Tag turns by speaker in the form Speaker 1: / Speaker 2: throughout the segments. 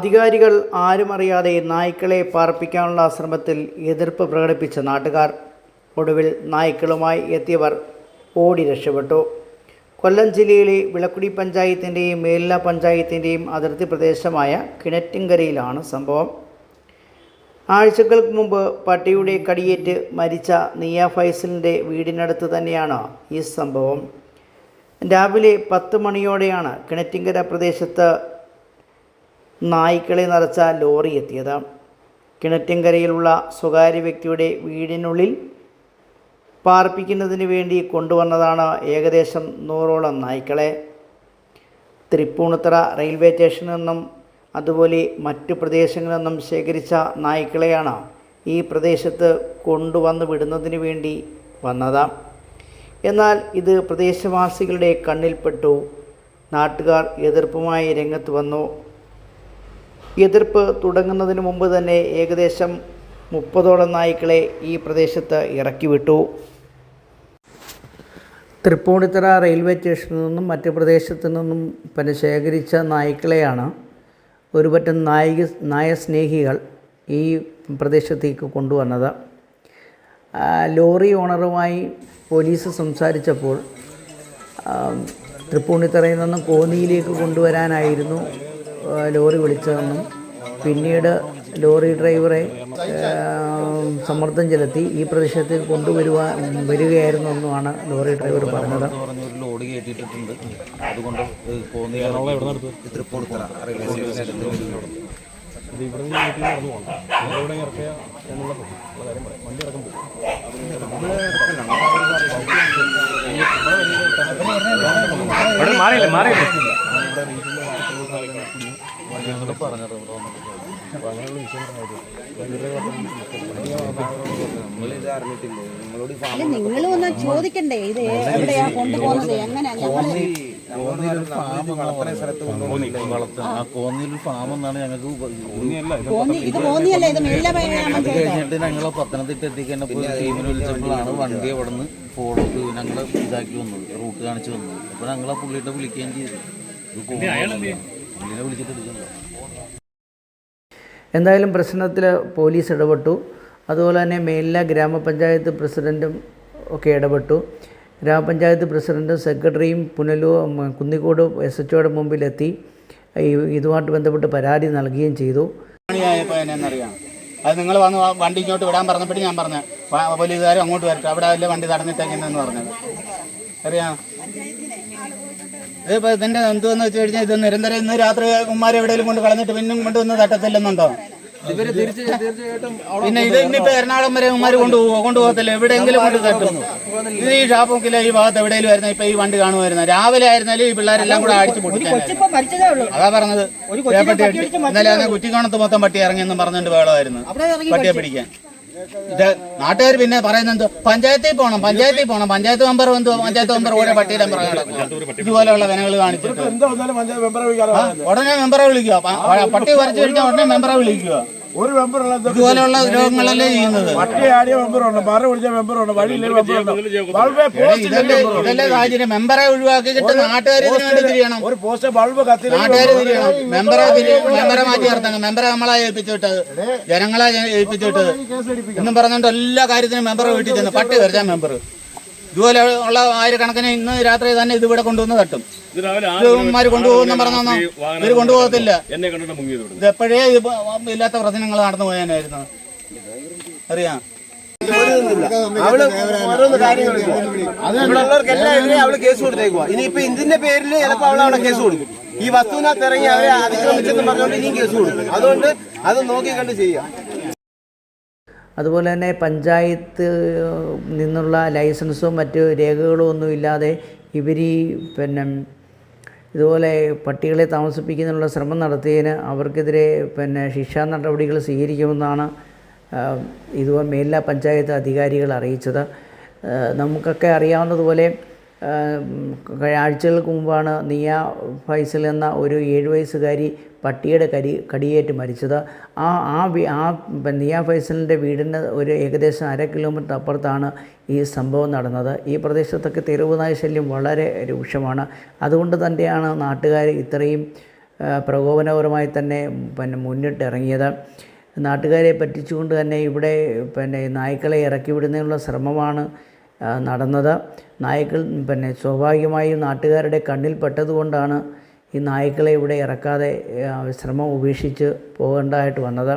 Speaker 1: അധികാരികൾ ആരുമറിയാതെ നായ്ക്കളെ പാർപ്പിക്കാനുള്ള ശ്രമത്തിൽ എതിർപ്പ് പ്രകടിപ്പിച്ച നാട്ടുകാർ. ഒടുവിൽ നായ്ക്കളുമായി എത്തിയവർ ഓടി രക്ഷപ്പെട്ടു. കൊല്ലം ജില്ലയിലെ വിളക്കുടി പഞ്ചായത്തിൻ്റെയും മേൽല പഞ്ചായത്തിൻ്റെയും അതിർത്തി പ്രദേശമായ കിണറ്റിൻകരയിലാണ് സംഭവം. ആഴ്ചകൾക്ക് മുമ്പ് പട്ടിയുടെ കടിയേറ്റ് മരിച്ച നിയ ഫൈസലിൻ്റെ വീടിനടുത്ത് തന്നെയാണ് ഈ സംഭവം. രാവിലെ 10 മണിയോടെയാണ് കിണറ്റിൻകര പ്രദേശത്ത് നായ്ക്കളെ നിറച്ച ലോറി എത്തിയത്. കിണറ്റിൻകരയിലുള്ള സ്വകാര്യ വ്യക്തിയുടെ വീടിനുള്ളിൽ പാർപ്പിക്കുന്നതിന് വേണ്ടി കൊണ്ടുവന്നതാണ് ഏകദേശം 100ഓളം നായ്ക്കളെ. തൃപ്പൂണിത്തുറ റെയിൽവേ സ്റ്റേഷനിൽ നിന്നും അതുപോലെ മറ്റു പ്രദേശങ്ങളിൽ നിന്നും ശേഖരിച്ച നായ്ക്കളെയാണ് ഈ പ്രദേശത്ത് കൊണ്ടുവന്ന് വിടുന്നതിന് വേണ്ടി വന്നത്. എന്നാൽ ഇത് പ്രദേശവാസികളുടെ കണ്ണിൽപ്പെട്ടു. നാട്ടുകാർ എതിർപ്പുമായി രംഗത്ത് വന്നു. എതിർപ്പ് തുടങ്ങുന്നതിന് മുമ്പ് തന്നെ ഏകദേശം 30ഓളം നായ്ക്കളെ ഈ പ്രദേശത്ത് ഇറക്കി വിട്ടു. തൃപ്പൂണിത്തുറ റെയിൽവേ സ്റ്റേഷനിൽ നിന്നും മറ്റ് പ്രദേശത്തു നിന്നും ശേഖരിച്ച നായ്ക്കളെയാണ് ഒരുപറ്റം നായസ്നേഹികൾ ഈ പ്രദേശത്തേക്ക് കൊണ്ടുവന്നത്. ലോറി ഓണറുമായി പോലീസ് സംസാരിച്ചപ്പോൾ തൃപ്പൂണിത്തുറയിൽ നിന്നും കോന്നിയിലേക്ക് കൊണ്ടുവരാനായിരുന്നു ലോറി വിളിച്ചതെന്നും പിന്നീട് ലോറി ഡ്രൈവറെ സമ്മർദ്ദം ചെലുത്തി ഈ പ്രദേശത്തേക്ക് വരികയായിരുന്നു എന്നുമാണ് ലോറി ഡ്രൈവർ പറഞ്ഞത്.
Speaker 2: ലോഡ് കയറ്റിയിട്ടുണ്ട്. അതുകൊണ്ട് തൃപ്പൂണിത്തുറ റെയിൽവേ സ്റ്റേഷനിൽ
Speaker 3: നിങ്ങൾ ഒന്ന് ചോദിക്കണ്ടേ ഇത് എവിടെയാ കൊണ്ടുപോകുന്നത്, എങ്ങനെ?
Speaker 2: കോന്നിയിൽ ഫാം എന്നാണ് ഞങ്ങൾക്ക്
Speaker 3: ഇത് കോന്നിയല്ല, ഇത്
Speaker 2: കഴിഞ്ഞിട്ട് ഞങ്ങൾ പത്തനംതിട്ട എത്തിക്കേണ്ടപ്പോൾ ടീമിനെ വിളിച്ചപ്പോഴാണ് വണ്ടി അവിടെ നിന്ന് ഫോളോ ഞങ്ങൾ ഇതാക്കി വന്നത്, റൂട്ട് കാണിച്ച് വന്നത്. അപ്പോൾ ഞങ്ങൾ ആ പുള്ളിയുടെ വിളിക്കുകയും ചെയ്തു. പുള്ളിനെ വിളിച്ചിട്ട് എടുക്കണ്ട.
Speaker 1: എന്തായാലും പ്രശ്നത്തിൽ പോലീസ് ഇടപെട്ടു. അതുപോലെ തന്നെ മേൽല ഗ്രാമപഞ്ചായത്ത് പ്രസിഡൻറ്റും ഒക്കെ ഇടപെട്ടു. ഗ്രാമപഞ്ചായത്ത് പ്രസിഡൻറ്റും സെക്രട്ടറിയും കുന്നിക്കോട് SHOയുടെ മുമ്പിലെത്തി ഇതുമായിട്ട് ബന്ധപ്പെട്ട് പരാതി നൽകുകയും ചെയ്തു.
Speaker 4: അത് നിങ്ങൾ വന്ന് വണ്ടി ഇങ്ങോട്ട് വിടാൻ പറഞ്ഞപ്പോഴും ഞാൻ പറഞ്ഞു പോലീസുകാരും അങ്ങോട്ട് വരട്ടെ, അവിടെ അല്ലേ വണ്ടി തടഞ്ഞിട്ടേക്കെന്ന് പറഞ്ഞത്. അറിയാം ഇതിപ്പോൾ ഇതിൻ്റെ എന്തുവെന്ന് വെച്ച് കഴിഞ്ഞാൽ ഇത് നിരന്തരം ഇന്ന് രാത്രി ഉമ്മാരെ എവിടെയെങ്കിലും കൊണ്ട് കളഞ്ഞിട്ട് പിന്നും കൊണ്ടുവന്ന് തട്ടത്തില്ലെന്നുണ്ടോ? പിന്നെ ഇത് ഇന്നിപ്പോൾ എറണാകുളം വരെ ഉമ്മാര് കൊണ്ടുപോകത്തില്ല, എവിടെയെങ്കിലും കൊണ്ട് തട്ടും. ഇത് ഈ ഷാപ്പൊക്കിലെ ഈ ഭാഗത്ത് എവിടെയെങ്കിലും ആയിരുന്നു ഇപ്പൊ ഈ വണ്ടി കാണുമായിരുന്നു. രാവിലെ ആയിരുന്നാലും ഈ പിള്ളേരെല്ലാം കൂടെ അടിച്ചു പൊട്ടിക്കാൻ. അതാ പറഞ്ഞത്, ഇന്നലെ കുറ്റിക്കോണത്ത് മൊത്തം പട്ടി ഇറങ്ങിയെന്നും പറഞ്ഞിട്ട് വേളമായിരുന്നു പട്ടിയെ പിടിക്കാൻ. ഇത് നാട്ടുകാർ പിന്നെ പറയുന്നത് പഞ്ചായത്തിൽ പോകണം, പഞ്ചായത്ത് മെമ്പർ ഓരോ പട്ടിയുടെ ഇതുപോലെയുള്ള വിനകൾ കാണിച്ചിട്ട് ഉടനെ മെമ്പറെ വിളിക്കുക. പട്ടി വരച്ചു കഴിഞ്ഞാൽ ഉടനെ മെമ്പറെ വിളിക്കുക. ഇതുപോലെയുള്ള രോഗങ്ങളല്ലേ ചെയ്യുന്നത്. ഇതല്ലേ സാഹചര്യം. മെമ്പറെ ഒഴിവാക്കിയിട്ട് നാട്ടുകാർ തിരിയണം. മെമ്പറെ മാറ്റി നിർത്തണം. മെമ്പറെ നമ്മളെ ഏൽപ്പിച്ചിട്ടത്, ജനങ്ങളെ ഏൽപ്പിച്ചിട്ടത് എന്നും പറഞ്ഞുകൊണ്ട് എല്ലാ കാര്യത്തിനും മെമ്പറെ വീട്ടിൽ ചെന്ന് പട്ടി വരച്ചാൽ മെമ്പർ ഇതുപോലെ ഉള്ള ആയിരക്കണക്കിന് ഇന്ന് രാത്രി തന്നെ ഇതിവിടെ കൊണ്ടുവന്ന് തട്ടും. ഇവന്മാര് കൊണ്ടുപോകുന്ന പറഞ്ഞോ, ഇവര് കൊണ്ടുപോകത്തില്ല. ഇതെപ്പോഴേ ഇല്ലാത്ത പ്രശ്നങ്ങൾ നടന്നു പോയാനായിരുന്നു. അറിയാം
Speaker 5: അവള് കേസ് കൊടുത്തേക്കുക. ഇനിയിപ്പോ ഇതിന്റെ പേരിൽ ചിലപ്പോ അവളവിടെ കേസ് കൊടുക്കും. ഈ വസ്തുവിനകത്ത് ഇറങ്ങി അവരെ അതിക്രമിച്ചെന്ന് പറഞ്ഞുകൊണ്ട് ഇനിയും കേസ് കൊടുക്കും. അതുകൊണ്ട് അത് നോക്കിക്കണ്ട് ചെയ്യാം.
Speaker 1: അതുപോലെ തന്നെ പഞ്ചായത്ത് നിന്നുള്ള ലൈസൻസോ മറ്റ് രേഖകളോ ഒന്നും ഇല്ലാതെ ഇവർ ഇതുപോലെ പട്ടികളെ താമസിപ്പിക്കുന്നതിനുള്ള ശ്രമം നടത്തിയതിന് അവർക്കെതിരെ ശിക്ഷാ നടപടികൾ സ്വീകരിക്കുമെന്നാണ് ഇതുപോലെ മേൽല പഞ്ചായത്ത് അധികാരികൾ അറിയിച്ചത്. നമുക്കൊക്കെ അറിയാവുന്നതുപോലെ ആഴ്ചകൾക്ക് മുമ്പാണ് നിയ ഫൈസൽ എന്ന ഒരു 7 വയസ്സുകാരി പട്ടിയുടെ കടിയേറ്റ് മരിച്ചത്. നിയ ഫൈസലിൻ്റെ വീടിന് ഒരു ഏകദേശം 1/2 കിലോമീറ്റർ അപ്പുറത്താണ് ഈ സംഭവം നടന്നത്. ഈ പ്രദേശത്തൊക്കെ തെരുവ് നായ ശല്യം വളരെ രൂക്ഷമാണ്. അതുകൊണ്ട് തന്നെയാണ് നാട്ടുകാർ ഇത്രയും പ്രകോപനപരമായി തന്നെ മുന്നിട്ടിറങ്ങിയത്. നാട്ടുകാരെ പറ്റിച്ചുകൊണ്ട് തന്നെ ഇവിടെ നായ്ക്കളെ ഇറക്കി വിടുന്നതിനുള്ള ശ്രമമാണ് നടന്നത്. നായ്ക്കൾ സ്വാഭാവികമായും നാട്ടുകാരുടെ കണ്ണിൽ പെട്ടതുകൊണ്ടാണ് ഈ നായ്ക്കളെ ഇവിടെ ഇറക്കാതെ ശ്രമം ഉപേക്ഷിച്ച് പോകേണ്ടതായിട്ട് വന്നത്.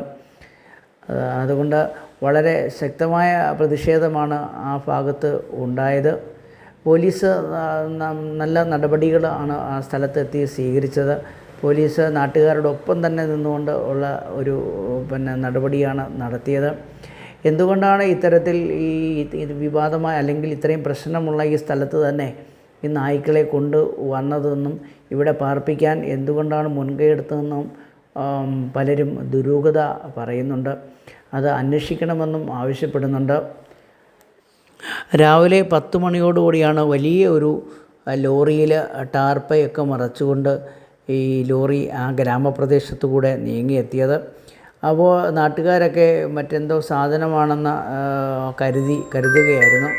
Speaker 1: അതുകൊണ്ട് വളരെ ശക്തമായ പ്രതിഷേധമാണ് ആ ഭാഗത്ത് ഉണ്ടായത്. പോലീസ് നല്ല നടപടികളാണ് ആ സ്ഥലത്തെത്തി സ്വീകരിച്ചത്. പോലീസ് നാട്ടുകാരോടൊപ്പം തന്നെ നിന്നുകൊണ്ട് ഉള്ള ഒരു നടപടിയാണ് നടത്തിയത്. എന്തുകൊണ്ടാണ് ഇത്തരത്തിൽ ഈ വിവാദമായ അല്ലെങ്കിൽ ഇത്രയും പ്രശ്നമുള്ള ഈ സ്ഥലത്ത് തന്നെ ഈ നായ്ക്കളെ കൊണ്ട് വന്നതെന്നും ഇവിടെ പാർപ്പിക്കാൻ എന്തുകൊണ്ടാണ് മുൻകൈ എടുത്തതെന്നും പലരും ദുരൂഹത പറയുന്നുണ്ട്. അത് അന്വേഷിക്കണമെന്നും ആവശ്യപ്പെടുന്നുണ്ട്. രാവിലെ 10 മണിയോടുകൂടിയാണ് വലിയ ഒരു ലോറിയിൽ ടാർപ്പയൊക്കെ മറച്ചുകൊണ്ട് ഈ ലോറി ആ ഗ്രാമപ്രദേശത്തു കൂടെ നീങ്ങിയെത്തിയത്. അപ്പോൾ നാട്ടുകാരൊക്കെ മറ്റെന്തോ സാധനമാണെന്ന് കരുതുകയായിരുന്നു.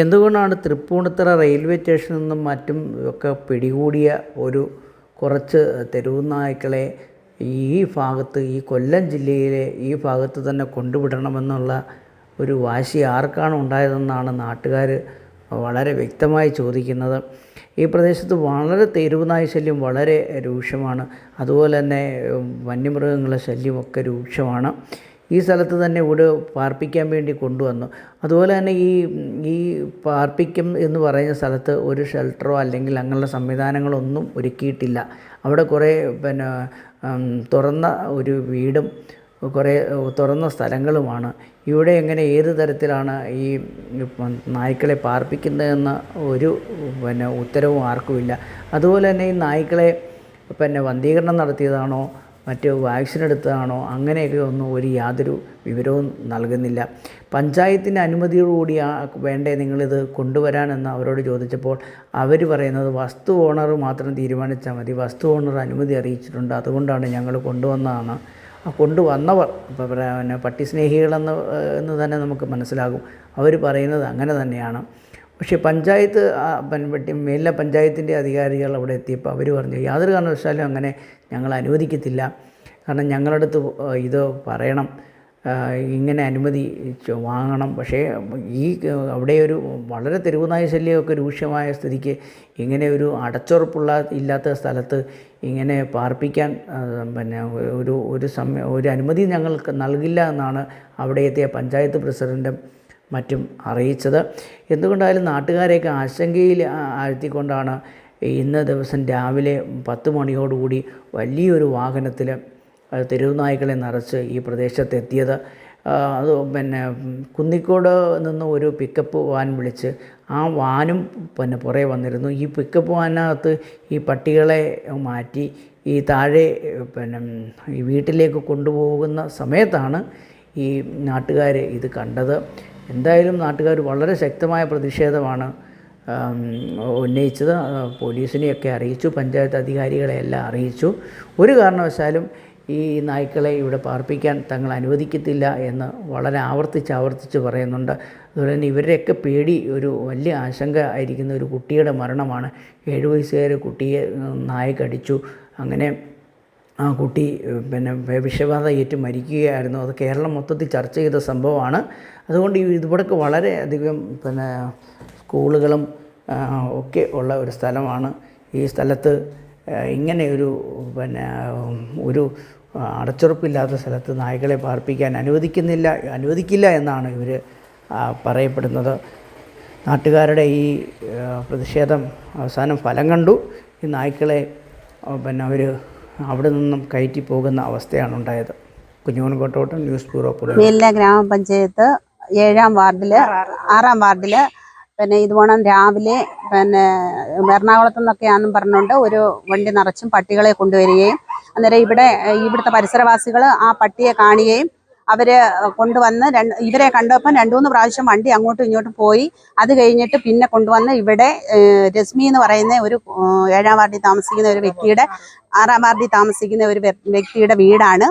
Speaker 1: എന്തുകൊണ്ടാണ് തൃപ്പൂണിത്തുറ റെയിൽവേ സ്റ്റേഷനിൽ നിന്നും മറ്റും ഒക്കെ പിടികൂടിയ കുറച്ച് തെരുവു നായ്ക്കളെ ഈ ഭാഗത്ത്, ഈ കൊല്ലം ജില്ലയിലെ ഈ ഭാഗത്ത് തന്നെ കൊണ്ടുവിടണമെന്നുള്ള ഒരു വാശി ആർക്കാണ് ഉണ്ടായതെന്നാണ് നാട്ടുകാർ വളരെ വ്യക്തമായി ചോദിക്കുന്നത്. ഈ പ്രദേശത്ത് വളരെ തെരുവ് നായ ശല്യം വളരെ രൂക്ഷമാണ്. അതുപോലെ തന്നെ വന്യമൃഗങ്ങളുടെ ശല്യമൊക്കെ രൂക്ഷമാണ്. ഈ സ്ഥലത്ത് തന്നെ ഇവിടെ പാർപ്പിക്കാൻ വേണ്ടി കൊണ്ടുവന്നു. അതുപോലെ തന്നെ ഈ പാർപ്പിക്കും എന്ന് പറയുന്ന സ്ഥലത്ത് ഒരു ഷെൽട്ടറോ അല്ലെങ്കിൽ അങ്ങനെയുള്ള സംവിധാനങ്ങളൊന്നും ഒരുക്കിയിട്ടില്ല. അവിടെ കുറേ തുറന്ന ഒരു വീടും കുറേ തുറന്ന സ്ഥലങ്ങളുമാണ്. ഇവിടെ എങ്ങനെ ഏത് തരത്തിലാണ് ഈ നായ്ക്കളെ പാർപ്പിക്കുന്നതെന്ന് ഒരു ഉത്തരവും ആർക്കുമില്ല. അതുപോലെ തന്നെ ഈ നായ്ക്കളെ വന്ധീകരണം നടത്തിയതാണോ മറ്റ് വാക്സിൻ എടുത്തതാണോ അങ്ങനെയൊക്കെ ഒന്നും യാതൊരു വിവരവും നൽകുന്നില്ല. പഞ്ചായത്തിൻ്റെ അനുമതിയോടുകൂടി വേണ്ടേ നിങ്ങളിത് കൊണ്ടുവരാനെന്ന് അവരോട് ചോദിച്ചപ്പോൾ അവർ പറയുന്നത് വസ്തു ഓണർ മാത്രം തീരുമാനിച്ചാൽ മതി, വസ്തു ഓണർ അനുമതി അറിയിച്ചിട്ടുണ്ട്, അതുകൊണ്ടാണ് ഞങ്ങൾ കൊണ്ടുവന്നതാണ്. കൊണ്ടുവന്നവർ പട്ടി സ്നേഹികളെന്ന് തന്നെ നമുക്ക് മനസ്സിലാകും. അവർ പറയുന്നത് അങ്ങനെ തന്നെയാണ്. പക്ഷേ പഞ്ചായത്ത് മേലിലെ പഞ്ചായത്തിൻ്റെ അധികാരികൾ അവിടെ എത്തിയപ്പോൾ അവർ പറഞ്ഞു യാതൊരു കാരണവശാലും അങ്ങനെ ഞങ്ങൾ അനുവദിക്കത്തില്ല. കാരണം ഞങ്ങളടുത്ത് ഇത് പറയണം, ഇങ്ങനെ അനുമതി വാങ്ങണം. പക്ഷേ അവിടെ ഒരു വളരെ തെരുവുനായ ശല്യമൊക്കെ രൂക്ഷമായ സ്ഥിതിക്ക് ഇങ്ങനെ ഒരു ഇല്ലാത്ത സ്ഥലത്ത് ഇങ്ങനെ പാർപ്പിക്കാൻ ഒരു അനുമതി ഞങ്ങൾക്ക് നൽകില്ല എന്നാണ് അവിടെ എത്തിയ പഞ്ചായത്ത് പ്രസിഡൻറ്റും മറ്റും അറിയിച്ചത്. എന്തുകൊണ്ടായാലും നാട്ടുകാരെയൊക്കെ ആശങ്കയിൽ ആഴ്ത്തിക്കൊണ്ടാണ് ഇന്ന ദിവസം രാവിലെ 10 മണിയോടുകൂടി വലിയൊരു വാഹനത്തിൽ തെരുവ് നായ്ക്കളെ നിറച്ച് ഈ പ്രദേശത്തെത്തിയത്. അത് കുന്നിക്കോട് നിന്ന് ഒരു പിക്കപ്പ് വാൻ വിളിച്ച് ആ വാനും പുറകെ വന്നിരുന്നു. ഈ പിക്കപ്പ് വാനിനകത്ത് ഈ പട്ടികളെ മാറ്റി ഈ താഴെ ഈ വീട്ടിലേക്ക് കൊണ്ടുപോകുന്ന സമയത്താണ് ഈ നാട്ടുകാർ ഇത് കണ്ടത്. എന്തായാലും നാട്ടുകാർ വളരെ ശക്തമായ പ്രതിഷേധമാണ് ഉന്നയിച്ചത്. പോലീസിനെയൊക്കെ അറിയിച്ചു, പഞ്ചായത്ത് അധികാരികളെയെല്ലാം അറിയിച്ചു. ഒരു കാരണവശാലും ഈ നായ്ക്കളെ ഇവിടെ പാർപ്പിക്കാൻ തങ്ങൾ അനുവദിക്കത്തില്ല എന്ന് വളരെ ആവർത്തിച്ച് പറയുന്നുണ്ട്. അതുപോലെ തന്നെ ഇവരുടെയൊക്കെ പേടി ഒരു വലിയ ആശങ്ക ആയിരിക്കുന്ന ഒരു കുട്ടിയുടെ മരണമാണ്. 7 വയസ്സുകാരി കുട്ടിയെ നായ കടിച്ചു. അങ്ങനെ ആ കുട്ടി വിഷബാധ ഏറ്റ് മരിക്കുകയായിരുന്നു. അത് കേരളം മൊത്തത്തിൽ ചർച്ച ചെയ്ത സംഭവമാണ്. അതുകൊണ്ട് ഇവിടേക്ക് വളരെയധികം സ്കൂളുകളും ഒക്കെ ഉള്ള ഒരു സ്ഥലമാണ്. ഈ സ്ഥലത്ത് ഇങ്ങനെ ഒരു അടച്ചുറപ്പില്ലാത്ത സ്ഥലത്ത് നായ്ക്കളെ പാർപ്പിക്കാൻ അനുവദിക്കില്ല എന്നാണ് ഇവർ പറയപ്പെടുന്നത്. നാട്ടുകാരുടെ ഈ പ്രതിഷേധം അവസാനം ഫലം കണ്ടു. ഈ നായ്ക്കളെ അവർ അവിടെ നിന്നും കയറ്റി പോകുന്ന അവസ്ഥയാണ് ഉണ്ടായത്. Kunjumon Kottottam, news bureau.
Speaker 3: മേലില ഗ്രാമപഞ്ചായത്ത് 7-ാം വാർഡിൽ 6-ാം വാർഡിൽ ഇതുപോണം രാവിലെ എറണാകുളത്തു നിന്നൊക്കെയാണെന്നും പറഞ്ഞുകൊണ്ട് ഒരു വണ്ടി നിറച്ചും പട്ടികളെ കൊണ്ടുവരികയും അന്നേരം ഇവിടുത്തെ പരിസരവാസികൾ ആ പട്ടിയെ കാണുകയും അവര് കൊണ്ടുവന്ന് ഇവരെ കണ്ടപ്പം 2-3 പ്രാവശ്യം വണ്ടി അങ്ങോട്ടും ഇങ്ങോട്ടും പോയി. അത് കഴിഞ്ഞിട്ട് പിന്നെ കൊണ്ടുവന്ന് ഇവിടെ രശ്മി എന്ന് പറയുന്ന ഒരു 7-ാം വാർഡിൽ താമസിക്കുന്ന ഒരു വ്യക്തിയുടെ 6-ാം വാർഡിൽ താമസിക്കുന്ന ഒരു വ്യക്തിയുടെ വീടാണ്.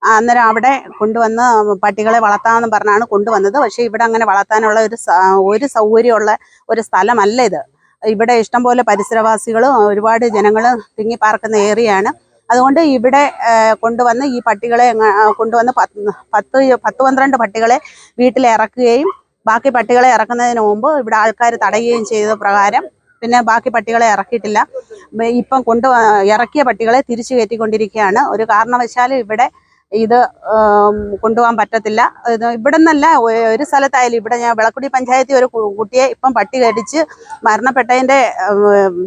Speaker 3: അന്നേരം അവിടെ കൊണ്ടുവന്ന് പട്ടികളെ വളർത്താമെന്ന് പറഞ്ഞാണ് കൊണ്ടുവന്നത്. പക്ഷേ ഇവിടെ അങ്ങനെ വളർത്താനുള്ള ഒരു സൗകര്യമുള്ള ഒരു സ്ഥലമല്ല ഇത്. ഇവിടെ ഇഷ്ടംപോലെ പരിസരവാസികളും ഒരുപാട് ജനങ്ങൾ തിങ്ങിപ്പാർക്കുന്ന ഏരിയയാണ്. അതുകൊണ്ട് ഇവിടെ കൊണ്ടുവന്ന് ഈ പട്ടികളെ കൊണ്ടുവന്ന് 10-12 പട്ടികളെ വീട്ടിൽ ഇറക്കുകയും ബാക്കി പട്ടികളെ ഇറക്കുന്നതിന് മുമ്പ് ഇവിടെ ആൾക്കാർ തടയുകയും ചെയ്ത പ്രകാരം പിന്നെ ബാക്കി പട്ടികളെ ഇറക്കിയിട്ടില്ല. ഇപ്പം ഇറക്കിയ പട്ടികളെ തിരിച്ചു കയറ്റിക്കൊണ്ടിരിക്കുകയാണ്. ഒരു കാരണവശാലും ഇവിടെ ഇത് കൊണ്ടുപോകാൻ പറ്റത്തില്ല. ഇവിടെ നിന്നല്ല, ഒരു സ്ഥലത്തായാലും. ഇവിടെ ഞാൻ വിളക്കുടി പഞ്ചായത്തിൽ ഒരു കുട്ടിയെ ഇപ്പം പട്ടി കടിച്ച് മരണപ്പെട്ടതിൻ്റെ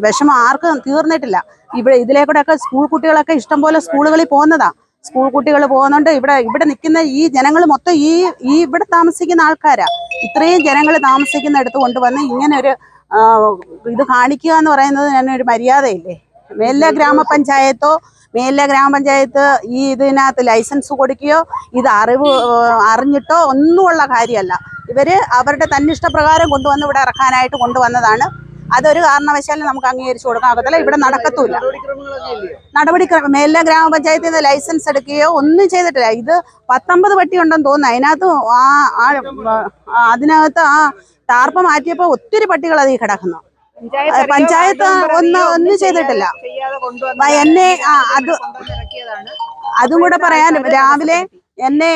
Speaker 3: വിഷമം ആർക്കും തീർന്നിട്ടില്ല. ഇതിലേക്കൂടെയൊക്കെ സ്കൂൾ കുട്ടികളൊക്കെ ഇഷ്ടംപോലെ സ്കൂളുകളിൽ പോകുന്നതാ. സ്കൂൾ കുട്ടികൾ പോകുന്നുണ്ട്. ഇവിടെ നിൽക്കുന്ന ഈ ജനങ്ങൾ മൊത്തം ഈ ഇവിടെ താമസിക്കുന്ന ആൾക്കാരാ. ഇത്രയും ജനങ്ങൾ താമസിക്കുന്നിടത്ത് കൊണ്ടുവന്ന് ഇങ്ങനെ ഒരു ഇത് കാണിക്കുക എന്ന് പറയുന്നത് തന്നെ ഒരു മര്യാദയില്ലേ? മേലിലെ ഗ്രാമപഞ്ചായത്ത് ഈ ഇതിനകത്ത് ലൈസൻസ് കൊടുക്കുകയോ ഇത് അറിഞ്ഞിട്ടോ ഒന്നുമുള്ള കാര്യമല്ല. ഇവര് അവരുടെ തന്നിഷ്ടപ്രകാരം കൊണ്ടുവന്ന് ഇവിടെ ഇറക്കാനായിട്ട് കൊണ്ടുവന്നതാണ്. അതൊരു കാരണവശാലും നമുക്ക് അംഗീകരിച്ചു കൊടുക്കാൻ ഒക്കത്തില്ല. ഇവിടെ നടക്കത്തൂല്ല. മേലിലെ ഗ്രാമപഞ്ചായത്തിൽ നിന്ന് ലൈസൻസ് എടുക്കുകയോ ഒന്നും ചെയ്തിട്ടില്ല. ഇത് 19 പട്ടി ഉണ്ടെന്ന് തോന്നുന്നു. അതിനകത്ത് ആ ടാർപ്പ മാറ്റിയപ്പോ ഒത്തിരി പട്ടികൾ അതിൽ കിടക്കുന്നു. പഞ്ചായത്ത് ഒന്നും ചെയ്തിട്ടില്ല. എന്നെ അതും കൂടെ പറയാൻ, രാവിലെ എന്നെ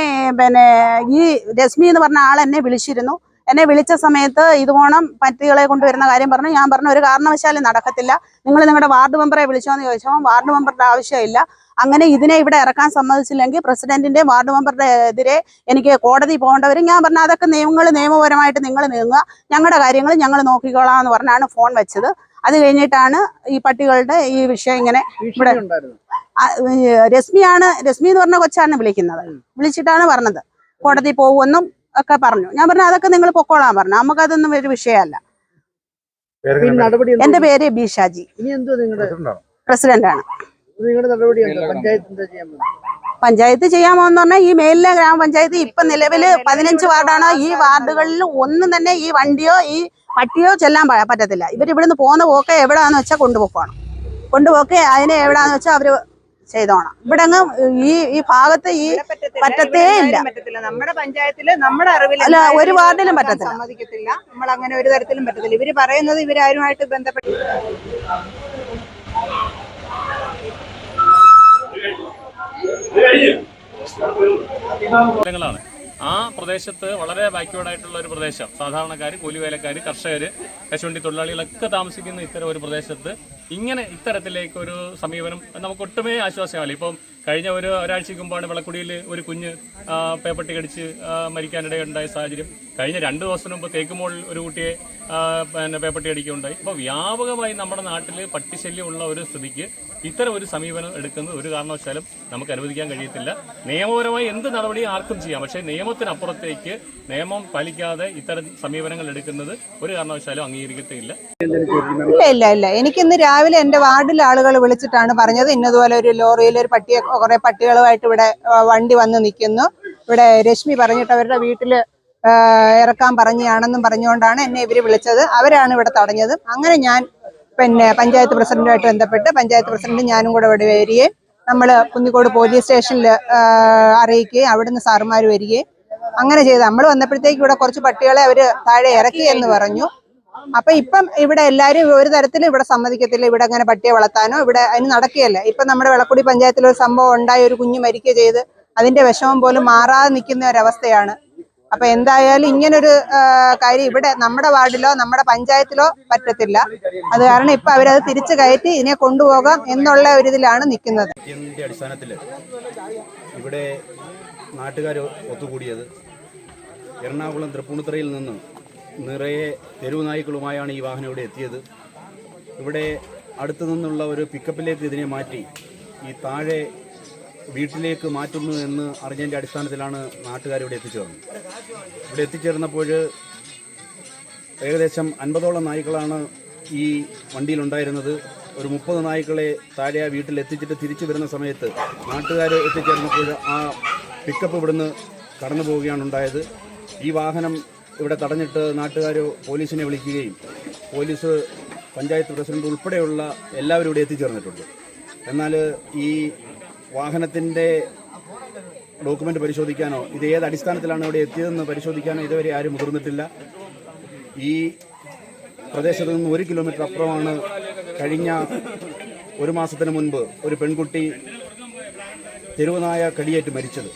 Speaker 3: ഈ രശ്മി എന്ന് പറഞ്ഞ ആൾ എന്നെ വിളിച്ചിരുന്നു. എന്നെ വിളിച്ച സമയത്ത് ഇതുപോണം പട്ടികളെ കൊണ്ടുവരുന്ന കാര്യം പറഞ്ഞു. ഞാൻ പറഞ്ഞു ഒരു കാരണവശാലും നടക്കത്തില്ല, നിങ്ങൾ നിങ്ങളുടെ വാർഡ് മെമ്പറെ വിളിച്ചോന്ന് ചോദിച്ചപ്പോൾ വാർഡ് മെമ്പറുടെ ആവശ്യമില്ല, അങ്ങനെ ഇതിനെ ഇവിടെ ഇറക്കാൻ സമ്മതിച്ചില്ലെങ്കിൽ പ്രസിഡന്റിന്റെ വാർഡ് മെമ്പറുടെ എതിരെ എനിക്ക് കോടതി പോകേണ്ടവരും. ഞാൻ പറഞ്ഞു അതൊക്കെ നിയമപരമായിട്ട് നിങ്ങൾ നീങ്ങുക, ഞങ്ങളുടെ കാര്യങ്ങൾ ഞങ്ങൾ നോക്കിക്കോളാം എന്ന് പറഞ്ഞാണ് ഫോൺ വെച്ചത്. അത് കഴിഞ്ഞിട്ടാണ് ഈ പട്ടികളുടെ ഈ വിഷയം ഇങ്ങനെ ഇവിടെ രശ്മി എന്ന് പറഞ്ഞ കൊച്ചാണ് വിളിച്ചിട്ടാണ് പറഞ്ഞത് കോടതി പോകുമെന്നും ഒക്കെ പറഞ്ഞു. ഞാൻ പറഞ്ഞു അതൊക്കെ നിങ്ങൾ പൊക്കോളാൻ പറഞ്ഞു, നമുക്കതൊന്നും ഒരു വിഷയമല്ല. എന്റെ പേര് ബിഷാജി, പ്രസിഡന്റാണ്. പഞ്ചായത്ത് ചെയ്യാമോന്ന് പറഞ്ഞാൽ ഈ മേലിലെ ഗ്രാമപഞ്ചായത്ത് ഇപ്പൊ നിലവില് 15 വാർഡാണ്. ഈ വാർഡുകളിൽ ഒന്നും തന്നെ ഈ വണ്ടിയോ ഈ പട്ടിയോ ചെല്ലാൻ പറ്റത്തില്ല. ഇവരിവിടുന്ന് പോകുന്ന പോക്കെ എവിടാന്ന് വെച്ചാൽ കൊണ്ടുപോക്കെ അതിനെ എവിടാന്ന് വെച്ചാൽ അവര് ചെയ്തോണം. ഇവിടെ ഈ ഭാഗത്ത് ഈ പറ്റത്തേ ഇല്ല.
Speaker 6: നമ്മുടെ പഞ്ചായത്തില് നമ്മുടെ അറിവിൽ
Speaker 3: ഒരു വാർഡിലും പറ്റത്തില്ല,
Speaker 6: സമ്മതിക്കത്തില്ല. നമ്മൾ അങ്ങനെ ഒരു തരത്തിലും പറ്റത്തില്ല. ഇവര് പറയുന്നത് ഇവരാരുമായിട്ട് ബന്ധപ്പെട്ട്
Speaker 7: ാണ് ആ പ്രദേശത്ത് വളരെ ബാക്ക്വേർഡ് ആയിട്ടുള്ള ഒരു പ്രദേശം. സാധാരണക്കാർ, കൂലിവേലക്കാർ, കർഷകർ, കശുവണ്ടി തൊഴിലാളികളൊക്കെ താമസിക്കുന്ന ഇത്തരം ഒരു പ്രദേശത്ത് ഇത്തരത്തിലേക്കൊരു സമീപനം നമുക്ക് ഒട്ടുമേ ആശ്വാസമല്ല. ഇപ്പം കഴിഞ്ഞ ഒരാഴ്ചയ്ക്ക് മുമ്പാണ് വിളക്കുടിയിൽ ഒരു കുഞ്ഞ് പേപ്പട്ടി കടിച്ച് മരിക്കാനിടയുണ്ടായ സാഹചര്യം. കഴിഞ്ഞ 2 ദിവസത്തിന് മുമ്പ് തേക്കുമോളിൽ ഒരു കുട്ടിയെ പേപ്പട്ടി അടിക്കുകയുണ്ടായി. അപ്പോൾ വ്യാപകമായി നമ്മുടെ നാട്ടിൽ പട്ടിശല്യമുള്ള ഒരു സ്ഥിതിക്ക് ഇത്തരം ഒരു സമീപനം എടുക്കുന്നത് ഒരു കാരണവശാലും നമുക്ക് അനുവദിക്കാൻ കഴിയത്തില്ല. നിയമപരമായി എന്ത് നടപടി ആർക്കും ചെയ്യാം, പക്ഷേ നിയമത്തിനപ്പുറത്തേക്ക് നിയമം പാലിക്കാതെ ഇത്തരം സമീപനങ്ങൾ എടുക്കുന്നത് ഒരു കാരണവശാലും അംഗീകരിക്കത്തില്ല.
Speaker 6: ഇല്ല. എനിക്കിന്ന് രാവിലെ എന്റെ വാർഡിലെ ആളുകൾ വിളിച്ചിട്ടാണ് പറഞ്ഞത് ഇന്നതുപോലെ ഒരു ലോറിയിൽ ഒരു കുറെ പട്ടികളുമായിട്ട് ഇവിടെ വണ്ടി വന്ന് നിൽക്കുന്നു. ഇവിടെ രശ്മി പറഞ്ഞിട്ട് അവരുടെ വീട്ടില് ഇറക്കാൻ പറഞ്ഞാണെന്നും പറഞ്ഞുകൊണ്ടാണ് എന്നെ ഇവര് വിളിച്ചത്. അവരാണ് ഇവിടെ തടഞ്ഞത്. അങ്ങനെ ഞാൻ പഞ്ചായത്ത് പ്രസിഡന്റുമായിട്ട് ബന്ധപ്പെട്ട് പഞ്ചായത്ത് പ്രസിഡന്റ് ഞാനും കൂടെ ഇവിടെ വരികയും നമ്മൾ കുന്നിക്കോട് പോലീസ് സ്റ്റേഷനിൽ അറിയിക്കുകയും അവിടുന്ന് സാറുമാർ വരികയും അങ്ങനെ ചെയ്ത് നമ്മൾ വന്നപ്പോഴത്തേക്ക് ഇവിടെ കുറച്ച് പട്ടികളെ അവര് താഴെ ഇറക്കി എന്ന് പറഞ്ഞു. അപ്പൊ ഇപ്പം ഇവിടെ എല്ലാരും ഒരു തരത്തിലും ഇവിടെ സമ്മതിക്കത്തില്ല. ഇവിടെ അങ്ങനെ പട്ടിയെ വളർത്താനോ ഇവിടെ അതിന് നടക്കുകയല്ല. ഇപ്പൊ നമ്മുടെ വിളക്കുടി പഞ്ചായത്തിൽ ഒരു സംഭവം ഉണ്ടായി, ഒരു കുഞ്ഞ് മരിക്കുക ചെയ്ത് അതിന്റെ വിഷമം പോലും മാറാതെ നിൽക്കുന്ന ഒരവസ്ഥയാണ്. അപ്പൊ എന്തായാലും ഇങ്ങനൊരു കാര്യം ഇവിടെ നമ്മുടെ വാർഡിലോ നമ്മുടെ പഞ്ചായത്തിലോ പറ്റത്തില്ല. അത് കാരണം ഇപ്പൊ അവരത് തിരിച്ചു കയറ്റി ഇതിനെ കൊണ്ടുപോകാം എന്നുള്ള ഒരു ഇതിലാണ് നിൽക്കുന്നത്.
Speaker 8: അടിസ്ഥാനത്തിൽ ഇവിടെ നാട്ടുകാർ ഒത്തുകൂടിയത് എറണാകുളം തൃപ്പൂണിത്തുറയിൽ നിന്ന് നിറയെ തെരുവ് നായ്ക്കളുമായാണ് ഈ വാഹനം ഇവിടെ എത്തിയത്. ഇവിടെ അടുത്തു നിന്നുള്ള ഒരു പിക്കപ്പിലേക്ക് ഇതിനെ മാറ്റി ഈ താഴെ വീട്ടിലേക്ക് മാറ്റുന്നു എന്ന് അറിഞ്ഞതിൻ്റെ അടിസ്ഥാനത്തിലാണ് നാട്ടുകാരിവിടെ എത്തിച്ചേർന്നത്. ഇവിടെ എത്തിച്ചേർന്നപ്പോൾ ഏകദേശം 50ഓളം നായ്ക്കളാണ് ഈ വണ്ടിയിലുണ്ടായിരുന്നത്. ഒരു 30 നായ്ക്കളെ താഴെ ആ വീട്ടിൽ എത്തിച്ചിട്ട് തിരിച്ചു വരുന്ന സമയത്ത് നാട്ടുകാർ എത്തിച്ചേർന്നപ്പോൾ ആ പിക്കപ്പ് ഇവിടുന്ന് കടന്നു പോവുകയാണ് ഉണ്ടായത്. ഈ വാഹനം ഇവിടെ തടഞ്ഞിട്ട് നാട്ടുകാർ പോലീസിനെ വിളിക്കുകയും പോലീസ്, പഞ്ചായത്ത് പ്രസിഡന്റ് ഉൾപ്പെടെയുള്ള എല്ലാവരും ഇവിടെ എത്തിച്ചേർന്നിട്ടുണ്ട്. എന്നാൽ ഈ വാഹനത്തിൻ്റെ ഡോക്യുമെൻ്റ് പരിശോധിക്കാനോ ഇത് ഏത് അടിസ്ഥാനത്തിലാണ് ഇവിടെ എത്തിയതെന്ന് പരിശോധിക്കാനോ ഇതുവരെ ആരും മുതിർന്നിട്ടില്ല. ഈ പ്രദേശത്ത് നിന്ന് 1 കിലോമീറ്റർ അപ്പുറമാണ് കഴിഞ്ഞ ഒരു മാസത്തിന് മുൻപ് ഒരു പെൺകുട്ടി തെരുവുനായ കടിയേറ്റ് മരിച്ചത്.